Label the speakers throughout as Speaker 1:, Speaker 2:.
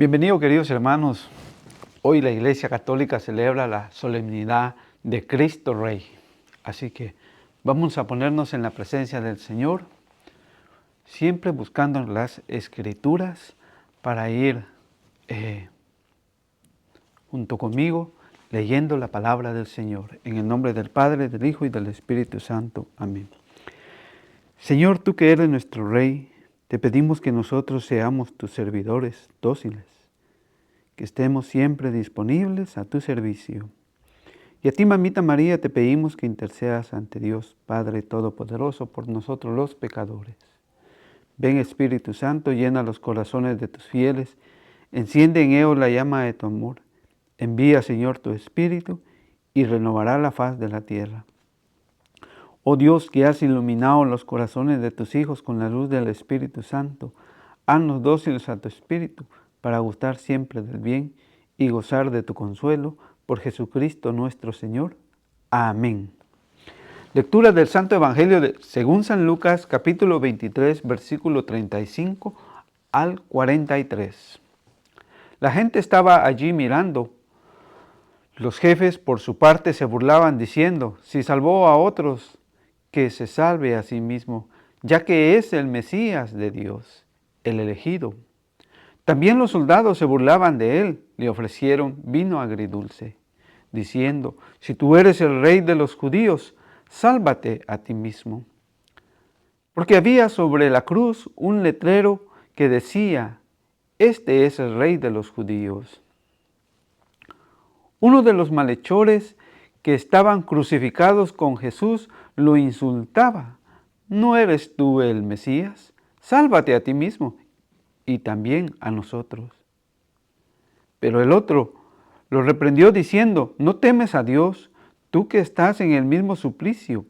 Speaker 1: Bienvenidos, queridos hermanos. Hoy la Iglesia Católica celebra la solemnidad de Cristo Rey. Así que vamos a ponernos en la presencia del Señor, siempre buscando las Escrituras para ir junto conmigo leyendo la palabra del Señor. En el nombre del Padre, del Hijo y del Espíritu Santo. Amén. Señor, tú que eres nuestro Rey, te pedimos que nosotros seamos tus servidores dóciles, que estemos siempre disponibles a tu servicio. Y a ti, Mamita María, te pedimos que intercedas ante Dios, Padre Todopoderoso, por nosotros los pecadores. Ven, Espíritu Santo, llena los corazones de tus fieles, enciende en ellos la llama de tu amor. Envía, Señor, tu Espíritu y renovará la faz de la tierra. Oh Dios, que has iluminado los corazones de tus hijos con la luz del Espíritu Santo, haznos dóciles a tu Espíritu, para gustar siempre del bien y gozar de tu consuelo, por Jesucristo nuestro Señor. Amén. Lectura del Santo Evangelio según San Lucas, capítulo 23, versículo 35 al 43. La gente estaba allí mirando. Los jefes, por su parte, se burlaban diciendo: si salvó a otros, que se salve a sí mismo, ya que es el Mesías de Dios, el elegido. También los soldados se burlaban de él, le ofrecieron vino agridulce, diciendo: si tú eres el rey de los judíos, sálvate a ti mismo. Porque había sobre la cruz un letrero que decía: este es el rey de los judíos. Uno de los malhechores que estaban crucificados con Jesús lo insultaba: ¿no eres tú el Mesías? Sálvate a ti mismo y también a nosotros. Pero el otro lo reprendió diciendo: ¿no temes a Dios, tú que estás en el mismo suplicio?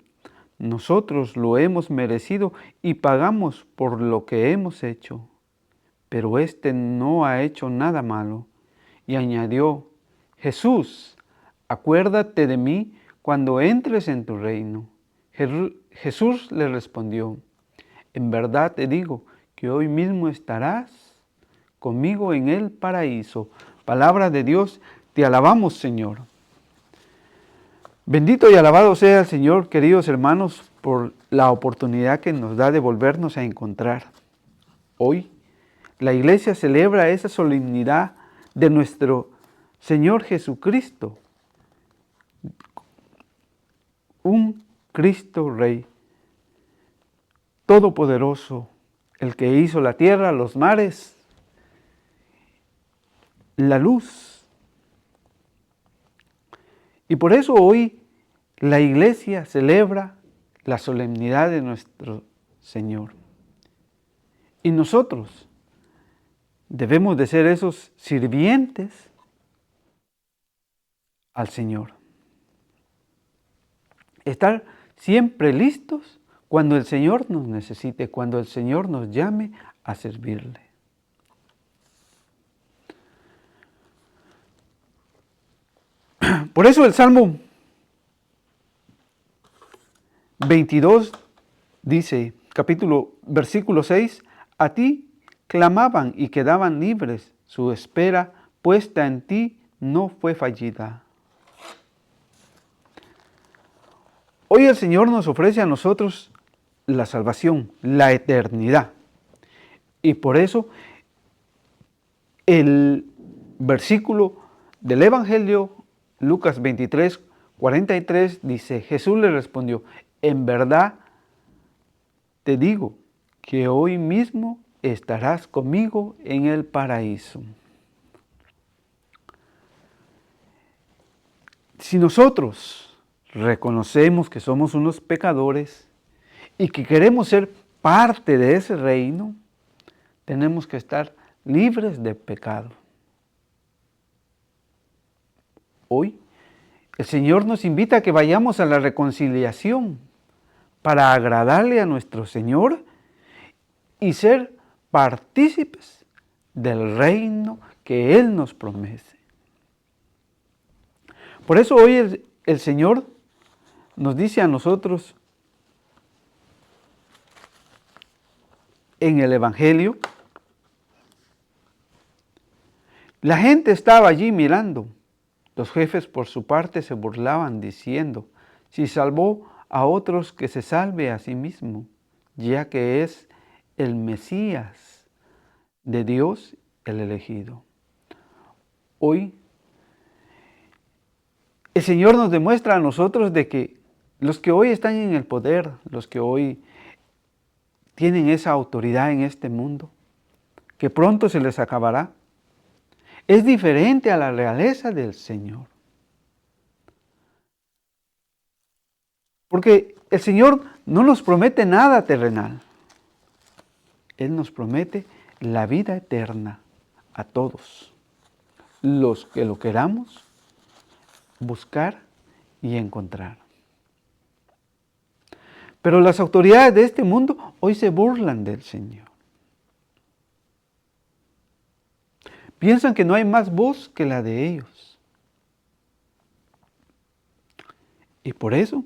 Speaker 1: Nosotros lo hemos merecido y pagamos por lo que hemos hecho. Pero éste no ha hecho nada malo. Y añadió: Jesús, acuérdate de mí cuando entres en tu reino. Jesús le respondió: en verdad te digo que hoy mismo estarás conmigo en el paraíso. Palabra de Dios, te alabamos, Señor. Bendito y alabado sea el Señor, queridos hermanos, por la oportunidad que nos da de volvernos a encontrar. Hoy la Iglesia celebra esa solemnidad de nuestro Señor Jesucristo, un Cristo Rey, todopoderoso, el que hizo la tierra, los mares, la luz. Y por eso hoy la Iglesia celebra la solemnidad de nuestro Señor. Y nosotros debemos de ser esos sirvientes al Señor. Estar siempre listos cuando el Señor nos necesite, cuando el Señor nos llame a servirle. Por eso el Salmo 22 dice, versículo 6, a ti clamaban y quedaban libres, su espera puesta en ti no fue fallida. Hoy el Señor nos ofrece a nosotros la salvación, la eternidad. Y por eso el versículo del Evangelio, Lucas 23, 43, dice, Jesús le respondió: en verdad te digo que hoy mismo estarás conmigo en el paraíso. Si nosotros reconocemos que somos unos pecadores y que queremos ser parte de ese reino, tenemos que estar libres de pecado. Hoy el Señor nos invita a que vayamos a la reconciliación para agradarle a nuestro Señor y ser partícipes del reino que Él nos promete. Por eso hoy el Señor nos dice a nosotros en el Evangelio La gente estaba allí mirando. Los jefes por su parte se burlaban diciendo, si salvó a otros, que se salve a sí mismo, ya que es el Mesías de Dios, el elegido. Hoy el Señor nos demuestra a nosotros de que los que hoy están en el poder, los que hoy tienen esa autoridad en este mundo, que pronto se les acabará, es diferente a la realeza del Señor. Porque el Señor no nos promete nada terrenal. Él nos promete la vida eterna a todos, los que lo queramos buscar y encontrar. Pero las autoridades de este mundo hoy se burlan del Señor. Piensan que no hay más voz que la de ellos. Y por eso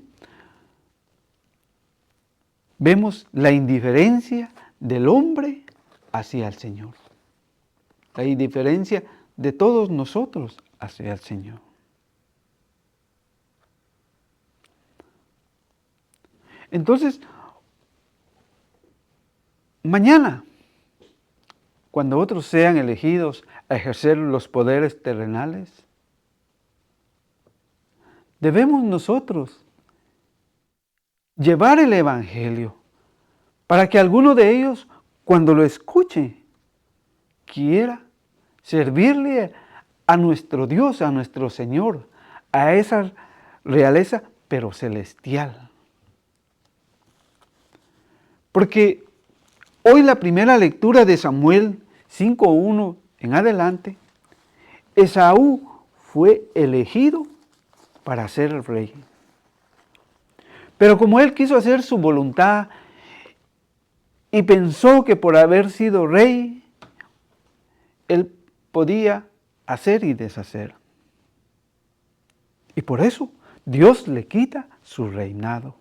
Speaker 1: vemos la indiferencia del hombre hacia el Señor. La indiferencia de todos nosotros hacia el Señor. Entonces, mañana, cuando otros sean elegidos a ejercer los poderes terrenales, debemos nosotros llevar el Evangelio para que alguno de ellos, cuando lo escuche, quiera servirle a nuestro Dios, a nuestro Señor, a esa realeza, pero celestial. Porque hoy la primera lectura de Samuel 5:1 en adelante, Esaú fue elegido para ser el rey. Pero como él quiso hacer su voluntad y pensó que por haber sido rey, él podía hacer y deshacer. Y por eso Dios le quita su reinado,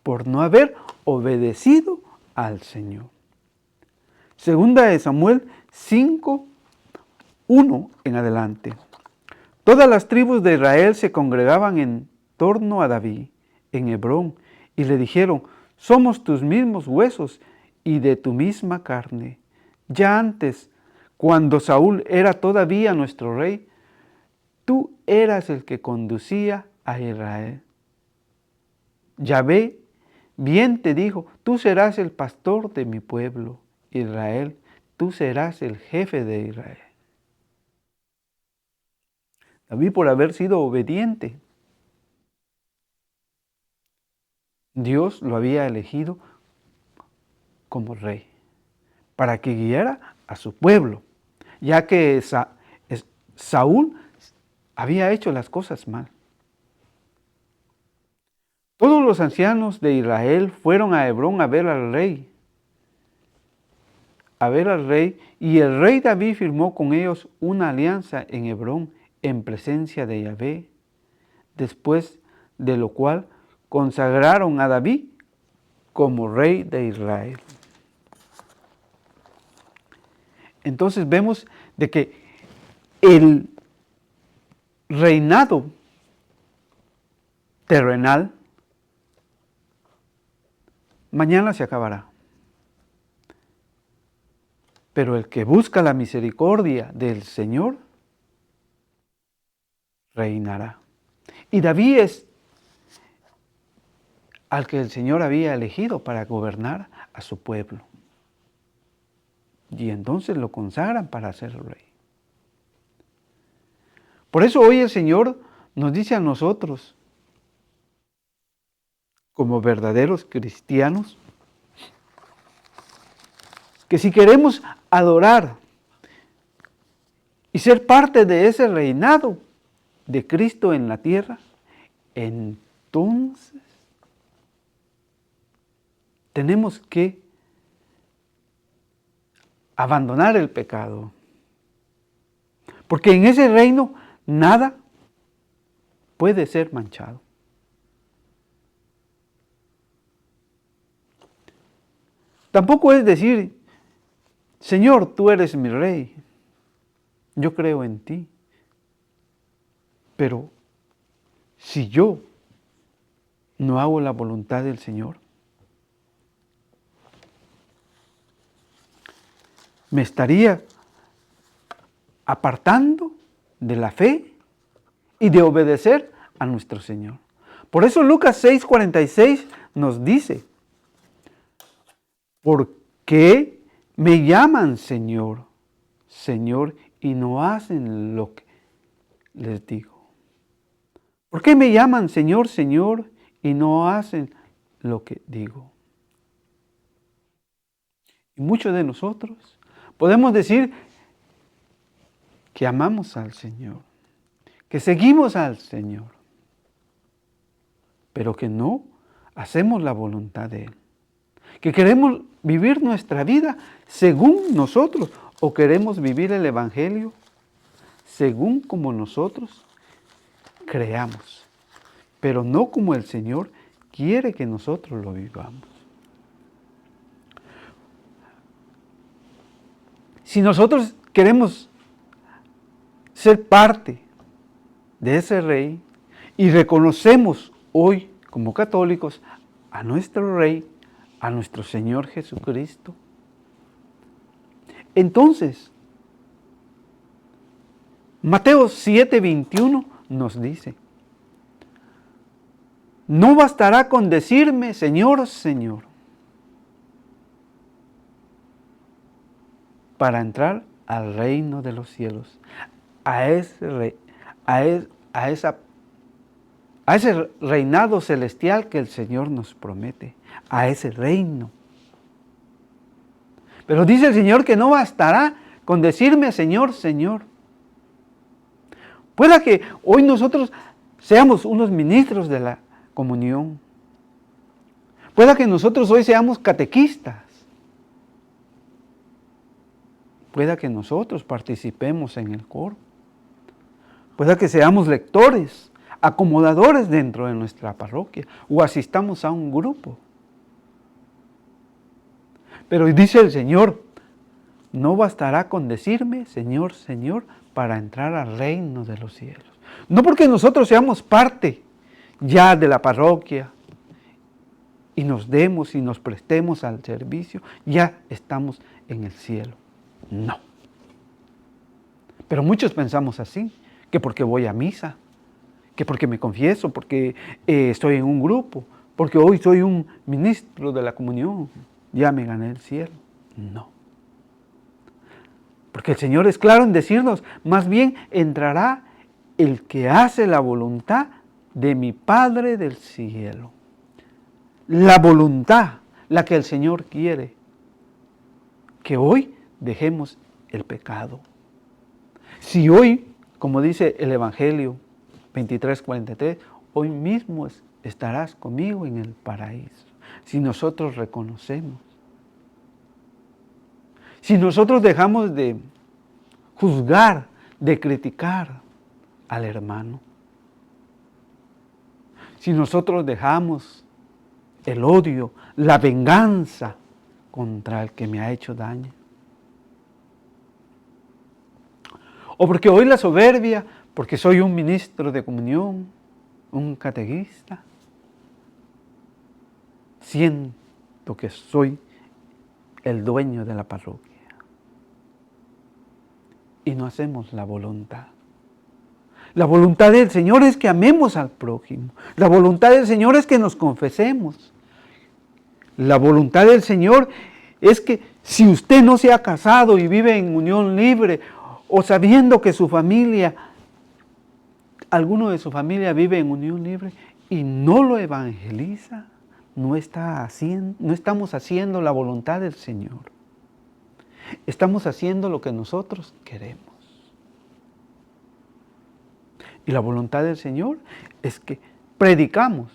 Speaker 1: por no haber obedecido al Señor. Segunda de Samuel 5:1 en adelante. Todas las tribus de Israel se congregaban en torno a David en Hebrón y le dijeron, somos tus mismos huesos y de tu misma carne. Ya antes, cuando Saúl era todavía nuestro rey, tú eras el que conducía a Israel. Yahvé bien te dijo, tú serás el pastor de mi pueblo, Israel, tú serás el jefe de Israel. David, por haber sido obediente, Dios lo había elegido como rey, para que guiara a su pueblo, ya que Saúl había hecho las cosas mal. Todos los ancianos de Israel fueron a Hebrón a ver al rey, y el rey David firmó con ellos una alianza en Hebrón en presencia de Yahvé, después de lo cual consagraron a David como rey de Israel. Entonces vemos de que el reinado terrenal mañana se acabará. Pero el que busca la misericordia del Señor reinará. Y David es al que el Señor había elegido para gobernar a su pueblo. Y entonces lo consagran para ser rey. Por eso hoy el Señor nos dice a nosotros, como verdaderos cristianos, que si queremos adorar y ser parte de ese reinado de Cristo en la tierra, entonces tenemos que abandonar el pecado. Porque en ese reino nada puede ser manchado. Tampoco es decir, Señor, tú eres mi rey, yo creo en ti, pero si yo no hago la voluntad del Señor, me estaría apartando de la fe y de obedecer a nuestro Señor. Por eso Lucas 6:46 nos dice, ¿por qué me llaman Señor, Señor, y no hacen lo que les digo? ¿Por qué me llaman Señor, Señor, y no hacen lo que digo? Y muchos de nosotros podemos decir que amamos al Señor, que seguimos al Señor, pero que no hacemos la voluntad de Él, que queremos vivir nuestra vida según nosotros o queremos vivir el Evangelio según como nosotros creamos, pero no como el Señor quiere que nosotros lo vivamos. Si nosotros queremos ser parte de ese Rey y reconocemos hoy como católicos a nuestro Rey, a nuestro Señor Jesucristo, entonces Mateo 7:21 nos dice, no bastará con decirme Señor, Señor, para entrar al reino de los cielos, a ese reinado celestial que el Señor nos promete, a ese reino. Pero dice el Señor que no bastará con decirme Señor, Señor. Pueda que hoy nosotros seamos unos ministros de la comunión. Pueda que nosotros hoy seamos catequistas. Pueda que nosotros participemos en el coro. Pueda que seamos lectores, acomodadores dentro de nuestra parroquia o asistamos a un grupo. Pero dice el Señor, no bastará con decirme Señor, Señor, para entrar al reino de los cielos. No porque nosotros seamos parte ya de la parroquia y nos demos y nos prestemos al servicio, ya estamos en el cielo. No. Pero muchos pensamos así, que porque voy a misa, que porque me confieso, porque estoy en un grupo, porque hoy soy un ministro de la comunión, ya me gané el cielo. No. Porque el Señor es claro en decirnos, más bien entrará el que hace la voluntad de mi Padre del cielo. La voluntad, la que el Señor quiere, que hoy dejemos el pecado. Si hoy, como dice el Evangelio 23:43, hoy mismo estarás conmigo en el paraíso. Si nosotros reconocemos, si nosotros dejamos de juzgar, de criticar al hermano, si nosotros dejamos el odio, la venganza contra el que me ha hecho daño, o porque hoy la soberbia, porque soy un ministro de comunión, un catequista, siento que soy el dueño de la parroquia. Y no hacemos la voluntad. La voluntad del Señor es que amemos al prójimo. La voluntad del Señor es que nos confesemos. La voluntad del Señor es que si usted no se ha casado y vive en unión libre, o sabiendo que su familia, alguno de su familia vive en unión libre y no lo evangeliza, no estamos haciendo la voluntad del Señor. Estamos haciendo lo que nosotros queremos. Y la voluntad del Señor es que prediquemos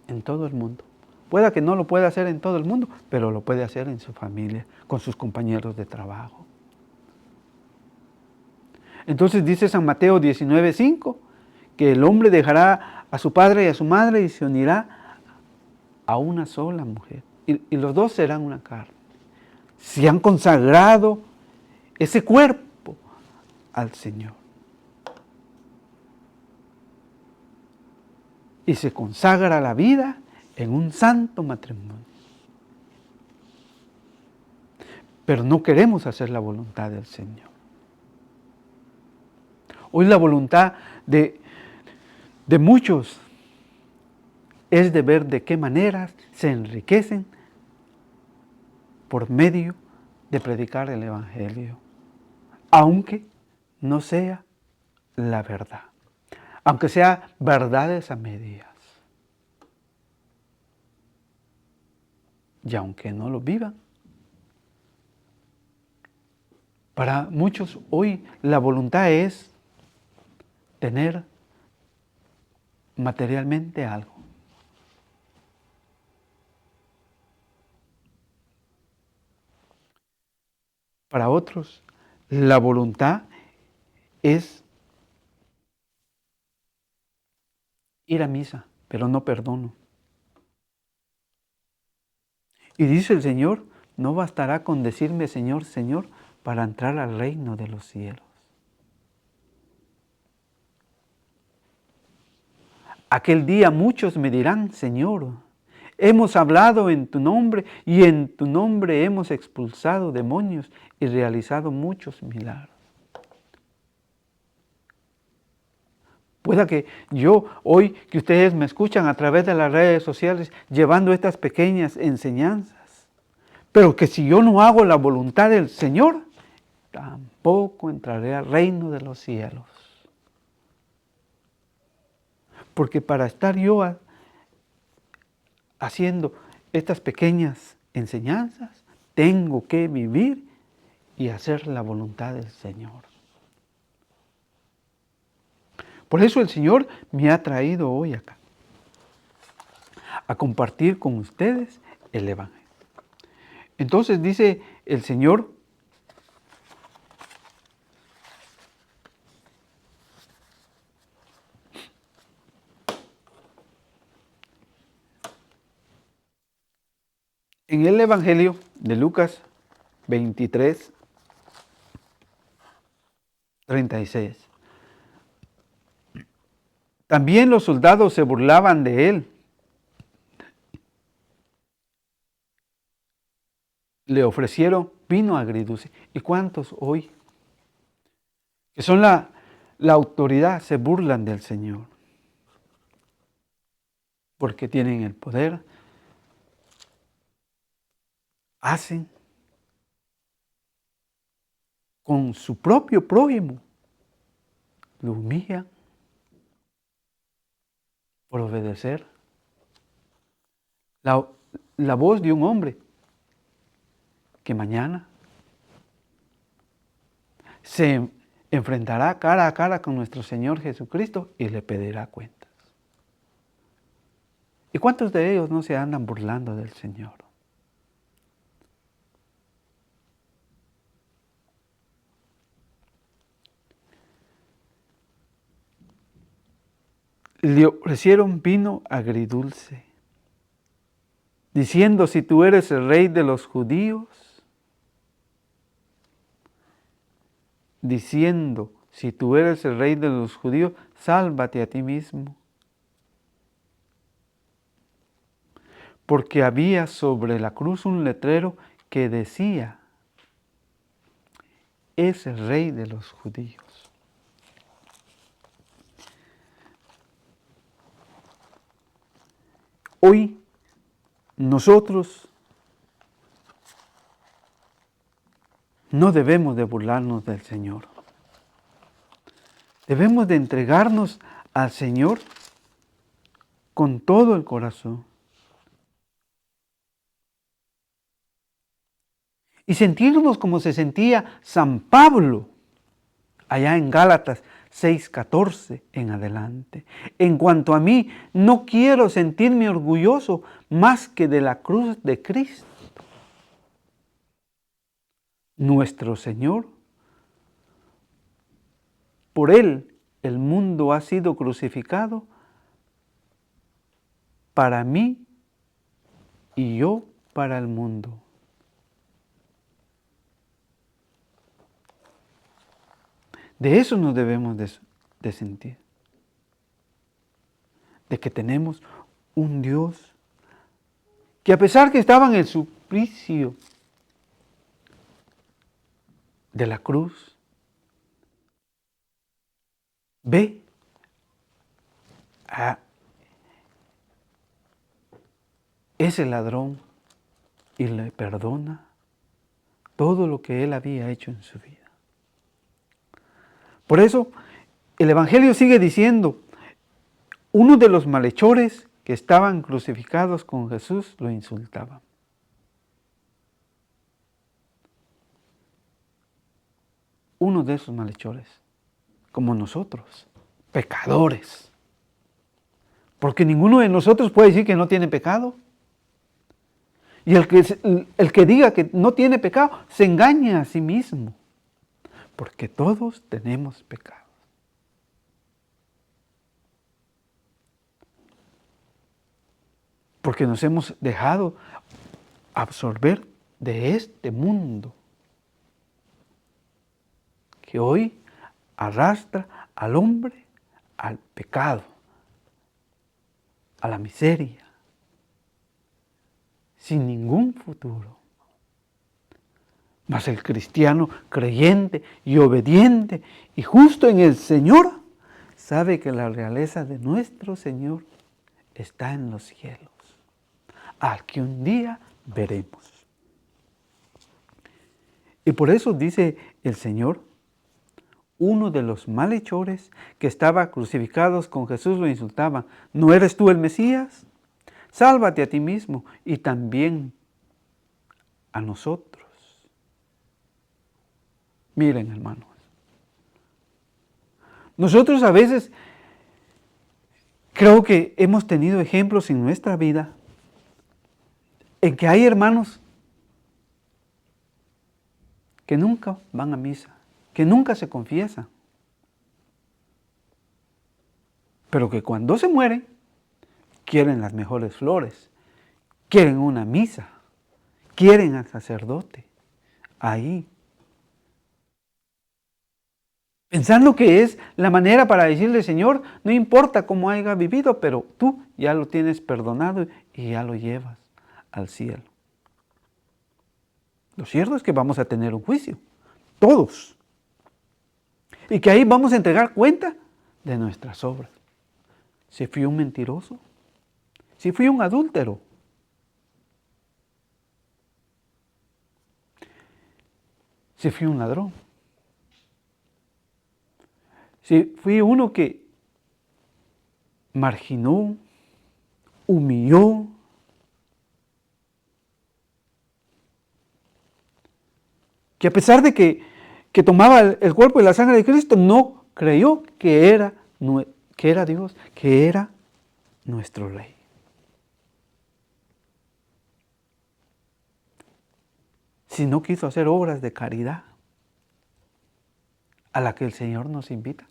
Speaker 1: en todo el mundo. Pueda que no lo pueda hacer en todo el mundo, pero lo puede hacer en su familia, con sus compañeros de trabajo. Entonces dice San Mateo 19:5, que el hombre dejará a su padre y a su madre y se unirá a una sola mujer. y los dos serán una carne. Se han consagrado ese cuerpo al Señor. Y se consagra la vida en un santo matrimonio. Pero no queremos hacer la voluntad del Señor. Hoy la voluntad de muchos es de ver de qué maneras se enriquecen por medio de predicar el Evangelio, aunque no sea la verdad, aunque sea verdades a medias, y aunque no lo vivan. Para muchos hoy la voluntad es tener materialmente algo. Para otros, la voluntad es ir a misa, pero no perdono. Y dice el Señor, no bastará con decirme Señor, Señor, para entrar al reino de los cielos. Aquel día muchos me dirán, Señor, hemos hablado en tu nombre y en tu nombre hemos expulsado demonios y realizado muchos milagros. Pueda que yo hoy, que ustedes me escuchan a través de las redes sociales, llevando estas pequeñas enseñanzas, pero que si yo no hago la voluntad del Señor, tampoco entraré al reino de los cielos. Porque para estar yo haciendo estas pequeñas enseñanzas, tengo que vivir y hacer la voluntad del Señor. Por eso el Señor me ha traído hoy acá, a compartir con ustedes el Evangelio. Entonces dice el Señor, en el Evangelio de Lucas 23, 36. También los soldados se burlaban de él. Le ofrecieron vino agridulce. ¿Y cuántos hoy, que son la autoridad, se burlan del Señor? Porque tienen el poder, hacen con su propio prójimo, lo humillan por obedecer la voz de un hombre que mañana se enfrentará cara a cara con nuestro Señor Jesucristo y le pedirá cuentas. ¿Y cuántos de ellos no se andan burlando del Señor? Le ofrecieron vino agridulce, diciendo, si tú eres el rey de los judíos, diciendo, si tú eres el rey de los judíos, sálvate a ti mismo. Porque había sobre la cruz un letrero que decía, es el rey de los judíos. Hoy nosotros no debemos de burlarnos del Señor. Debemos de entregarnos al Señor con todo el corazón. Y sentirnos como se sentía San Pablo allá en Gálatas 6:14 en adelante. En cuanto a mí, no quiero sentirme orgulloso más que de la cruz de Cristo, nuestro Señor. Por Él el mundo ha sido crucificado para mí y yo para el mundo. De eso nos debemos de sentir. De que tenemos un Dios que a pesar que estaba en el suplicio de la cruz, ve a ese ladrón y le perdona todo lo que él había hecho en su vida. Por eso el Evangelio sigue diciendo, uno de los malhechores que estaban crucificados con Jesús lo insultaban. Uno de esos malhechores, como nosotros, pecadores. Porque ninguno de nosotros puede decir que no tiene pecado. Y el que diga que no tiene pecado, se engaña a sí mismo. Porque todos tenemos pecado. Porque nos hemos dejado absorber de este mundo que hoy arrastra al hombre al pecado, a la miseria, sin ningún futuro. Mas el cristiano creyente y obediente y justo en el Señor sabe que la realeza de nuestro Señor está en los cielos, al que un día veremos. Y por eso dice el Señor, uno de los malhechores que estaba crucificados con Jesús lo insultaba, ¿no eres tú el Mesías? Sálvate a ti mismo y también a nosotros. Miren, hermanos, nosotros a veces creo que hemos tenido ejemplos en nuestra vida en que hay hermanos que nunca van a misa, que nunca se confiesan, pero que cuando se mueren quieren las mejores flores, quieren una misa, quieren al sacerdote ahí. Pensando que es la manera para decirle, Señor, no importa cómo haya vivido, pero tú ya lo tienes perdonado y ya lo llevas al cielo. Lo cierto es que vamos a tener un juicio, todos. Y que ahí vamos a entregar cuenta de nuestras obras. Si fui un mentiroso, si fui un adúltero, si fui un ladrón, si fui uno que marginó, humilló, que a pesar de que tomaba el cuerpo y la sangre de Cristo, no creyó que era Dios, que era nuestro Rey. Si no quiso hacer obras de caridad a la que el Señor nos invita.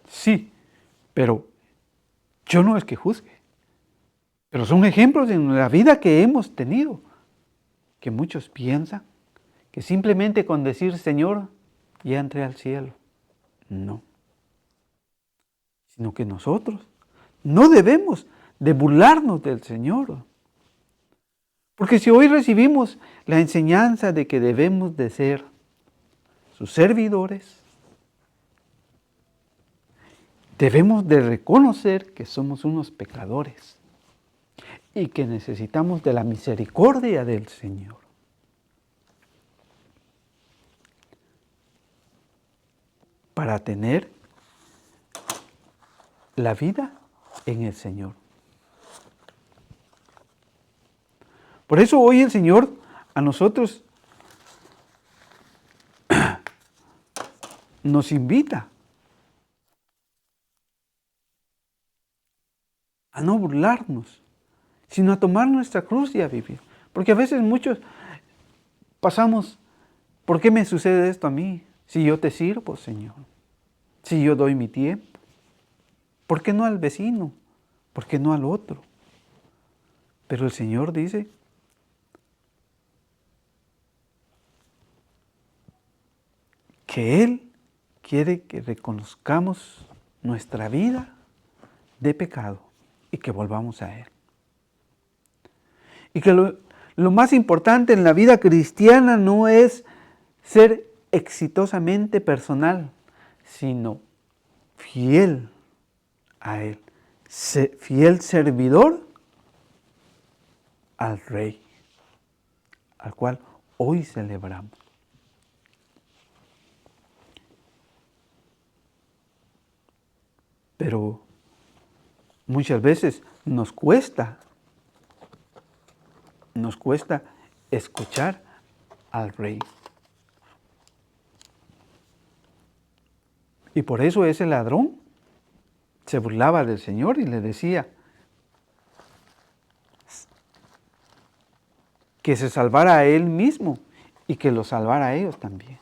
Speaker 1: Sí, pero yo no es que juzgue, pero son ejemplos en la vida que hemos tenido, que muchos piensan que simplemente con decir Señor, ya entré al cielo. No. Sino que nosotros no debemos de burlarnos del Señor. Porque si hoy recibimos la enseñanza de que debemos de ser sus servidores, debemos de reconocer que somos unos pecadores y que necesitamos de la misericordia del Señor. Para tener la vida en el Señor. Por eso hoy el Señor a nosotros nos invita a no burlarnos, sino a tomar nuestra cruz y a vivir. Porque a veces muchos pasamos, ¿por qué me sucede esto a mí? Si yo te sirvo, Señor. Si yo doy mi tiempo, ¿por qué no al vecino? ¿Por qué no al otro? Pero el Señor dice que Él quiere que reconozcamos nuestra vida de pecado y que volvamos a Él. Y que lo más importante en la vida cristiana no es ser exitosamente personal, sino fiel a Él, fiel servidor al Rey, al cual hoy celebramos. Pero muchas veces nos cuesta escuchar al Rey. Y por eso ese ladrón se burlaba del Señor y le decía que se salvara a él mismo y que los salvara a ellos también.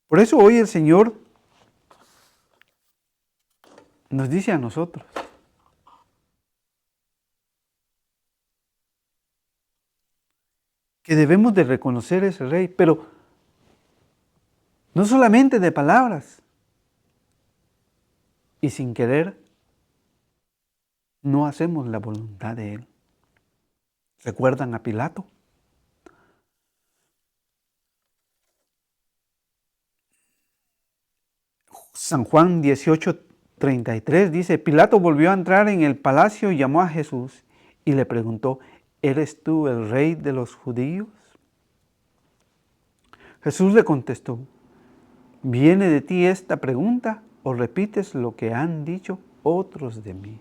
Speaker 1: Por eso hoy el Señor nos dice a nosotros que debemos de reconocer ese Rey, pero no solamente de palabras, y sin querer no hacemos la voluntad de Él. ¿Recuerdan a Pilato? San Juan 18:33 dice, Pilato volvió a entrar en el palacio y llamó a Jesús y le preguntó, ¿eres tú el Rey de los judíos? Jesús le contestó, ¿viene de ti esta pregunta o repites lo que han dicho otros de mí?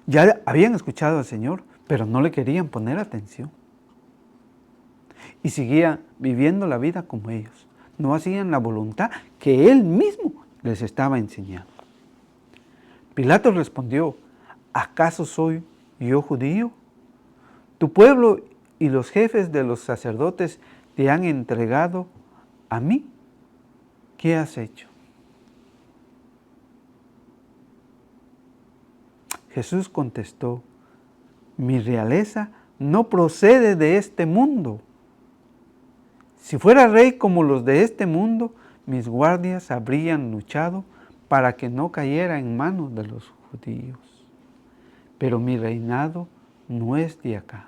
Speaker 1: Ya habían escuchado al Señor, pero no le querían poner atención. Y seguían viviendo la vida como ellos. No hacían la voluntad que Él mismo les estaba enseñando. Pilato respondió, ¿acaso soy yo judío? Tu pueblo y los jefes de los sacerdotes te han entregado a mí. ¿Qué has hecho? Jesús contestó, mi realeza no procede de este mundo. Si fuera rey como los de este mundo, mis guardias habrían luchado para que no cayera en manos de los judíos. Pero mi reinado no es de acá.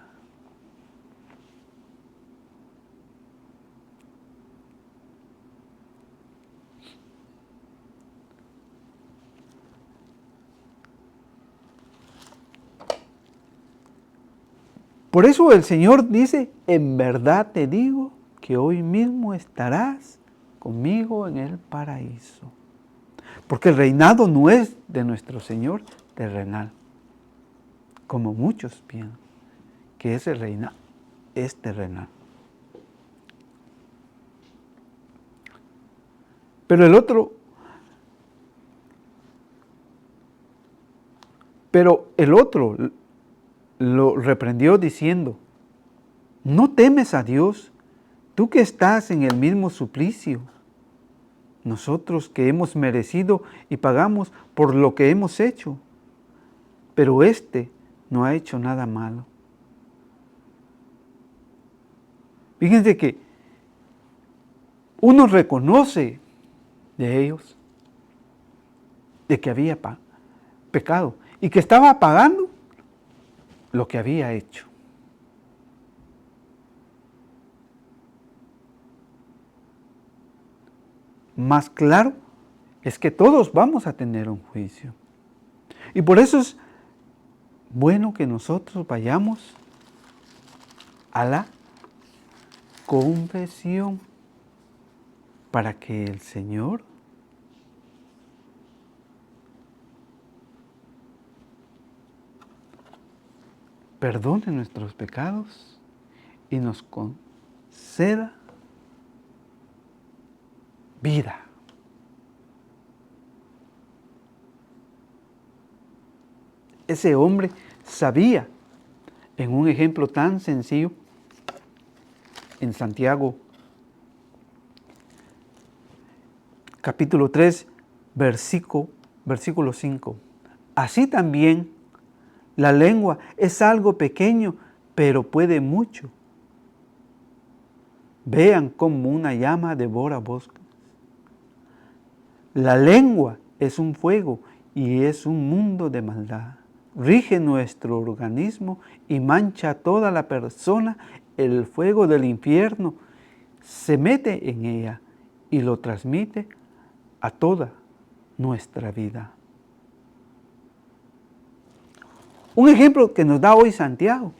Speaker 1: Por eso el Señor dice, en verdad te digo que hoy mismo estarás conmigo en el paraíso. Porque el reinado no es de nuestro Señor terrenal, como muchos piensan que ese reinado es terrenal. Pero el otro lo reprendió diciendo, ¿no temes a Dios, tú que estás en el mismo suplicio? Nosotros que hemos merecido y pagamos por lo que hemos hecho, pero éste no ha hecho nada malo. Fíjense que uno reconoce de ellos de que había pecado y que estaba pagando lo que había hecho. Más claro es que todos vamos a tener un juicio. Y por eso es bueno que nosotros vayamos a la confesión para que el Señor perdone nuestros pecados y nos conceda vida. Ese hombre sabía, en un ejemplo tan sencillo, en Santiago, capítulo 3, versículo 5. Así también, la lengua es algo pequeño, pero puede mucho. Vean cómo una llama devora bosques. La lengua es un fuego y es un mundo de maldad. Rige nuestro organismo y mancha a toda la persona. El fuego del infierno se mete en ella y lo transmite a toda nuestra vida. Un ejemplo que nos da hoy Santiago,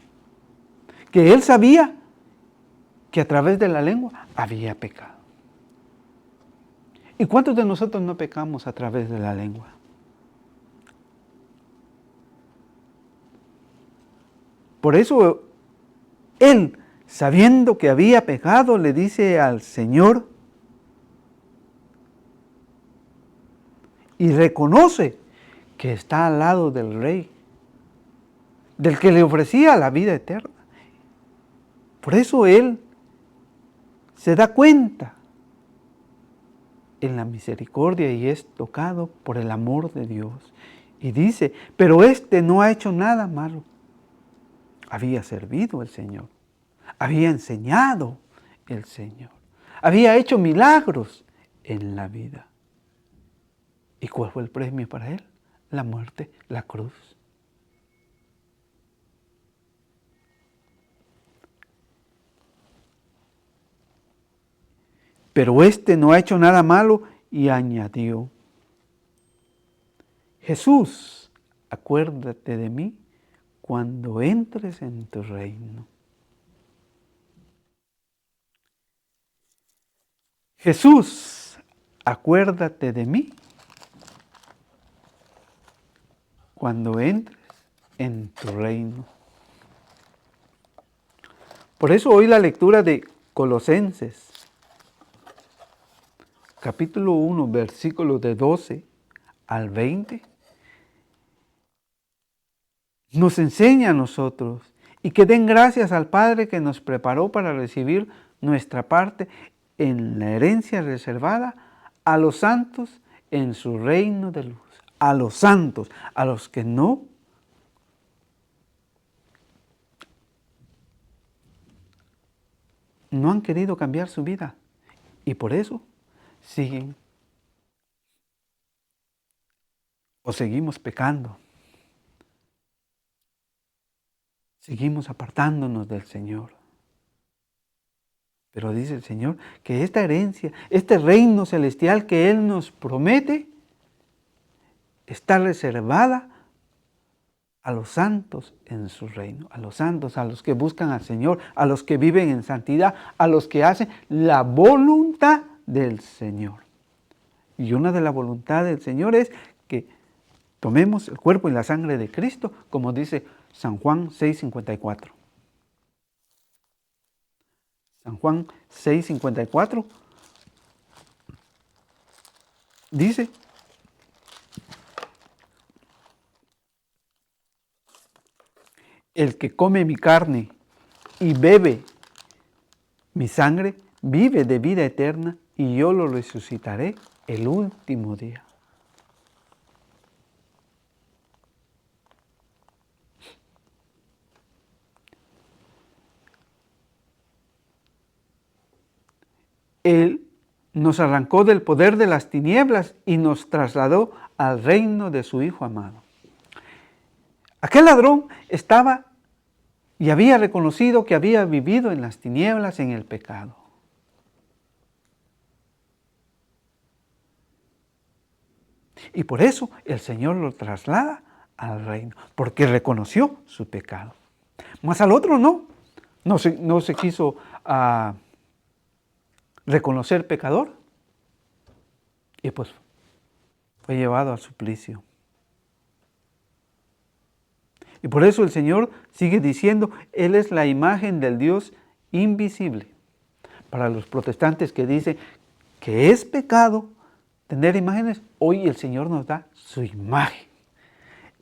Speaker 1: que él sabía que a través de la lengua había pecado. ¿Y cuántos de nosotros no pecamos a través de la lengua? Por eso él, sabiendo que había pecado, le dice al Señor y reconoce que está al lado del Rey, del que le ofrecía la vida eterna. Por eso él se da cuenta en la misericordia y es tocado por el amor de Dios. Y dice, pero este no ha hecho nada malo. Había servido el Señor, había enseñado el Señor, había hecho milagros en la vida. ¿Y cuál fue el premio para él? La muerte, la cruz. Pero este no ha hecho nada malo y añadió, Jesús, acuérdate de mí cuando entres en tu reino. Jesús, acuérdate de mí cuando entres en tu reino. Por eso hoy la lectura de Colosenses, capítulo 1, versículos de 12 al 20, nos enseña a nosotros y que den gracias al Padre que nos preparó para recibir nuestra parte en la herencia reservada a los santos en su reino de luz. A los santos, a los que no han querido cambiar su vida y por eso siguen o seguimos pecando. Seguimos apartándonos del Señor. Pero dice el Señor que esta herencia, este reino celestial que Él nos promete, está reservada a los santos en su reino, a los santos, a los que buscan al Señor, a los que viven en santidad, a los que hacen la voluntad del Señor. Y una de las voluntades del Señor es que tomemos el cuerpo y la sangre de Cristo, como dice San Juan 6:54. San Juan 6:54 dice, el que come mi carne y bebe mi sangre, vive de vida eterna y yo lo resucitaré el último día. Él nos arrancó del poder de las tinieblas y nos trasladó al reino de su Hijo amado. Aquel ladrón estaba y había reconocido que había vivido en las tinieblas, en el pecado. Y por eso el Señor lo traslada al reino, porque reconoció su pecado. Mas al otro no se quiso reconocer pecador y pues fue llevado al suplicio. Y por eso el Señor sigue diciendo, Él es la imagen del Dios invisible. Para los protestantes que dicen que es pecado tener imágenes, hoy el Señor nos da su imagen.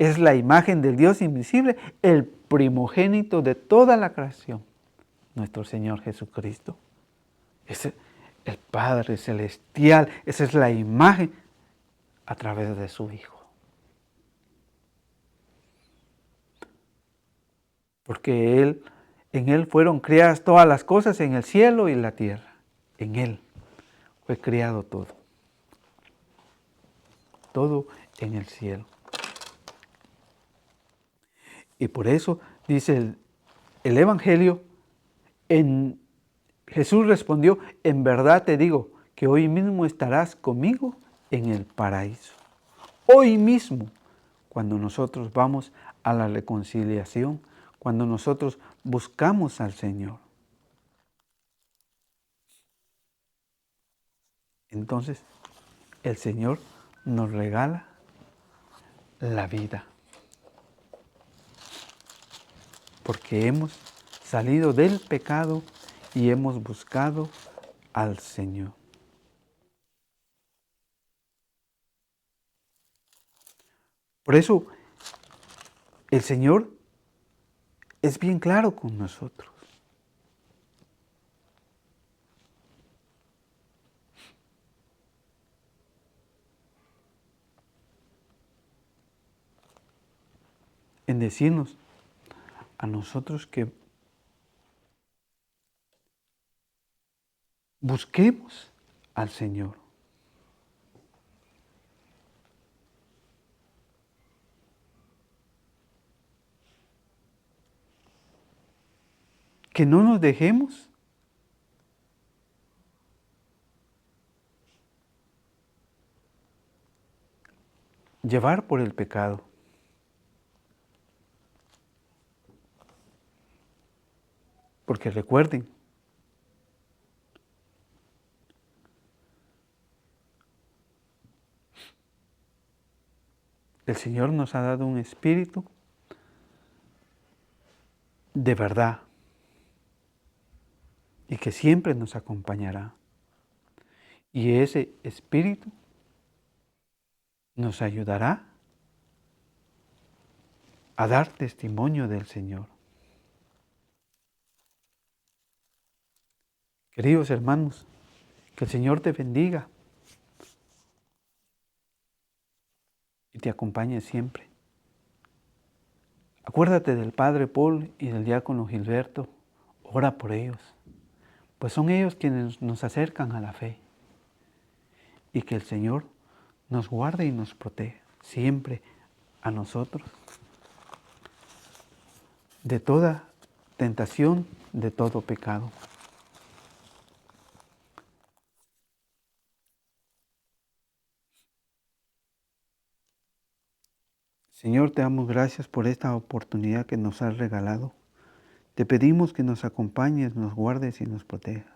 Speaker 1: es la imagen del Dios invisible, el primogénito de toda la creación, nuestro Señor Jesucristo. Es el Padre Celestial, esa es la imagen a través de su Hijo. Porque en Él fueron creadas todas las cosas en el cielo y la tierra. En Él fue creado todo. Todo en el cielo. Y por eso dice el Evangelio, Jesús respondió, en verdad te digo que hoy mismo estarás conmigo en el paraíso. Hoy mismo, cuando nosotros vamos a la reconciliación, cuando nosotros buscamos al Señor. Entonces, el Señor nos regala la vida. Porque hemos salido del pecado y hemos buscado al Señor. Por eso, el Señor es bien claro con nosotros. En decirnos a nosotros que busquemos al Señor. Que no nos dejemos llevar por el pecado. Porque recuerden, el Señor nos ha dado un espíritu de verdad y que siempre nos acompañará. Y ese espíritu nos ayudará a dar testimonio del Señor. Queridos hermanos, que el Señor te bendiga y te acompañe siempre. Acuérdate del Padre Paul y del diácono Gilberto, ora por ellos, pues son ellos quienes nos acercan a la fe. Y que el Señor nos guarde y nos proteja siempre a nosotros de toda tentación, de todo pecado. Señor, te damos gracias por esta oportunidad que nos has regalado. Te pedimos que nos acompañes, nos guardes y nos protejas.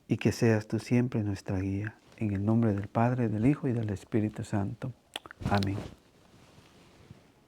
Speaker 1: Y que seas tú siempre nuestra guía. En el nombre del Padre, del Hijo y del Espíritu Santo. Amén.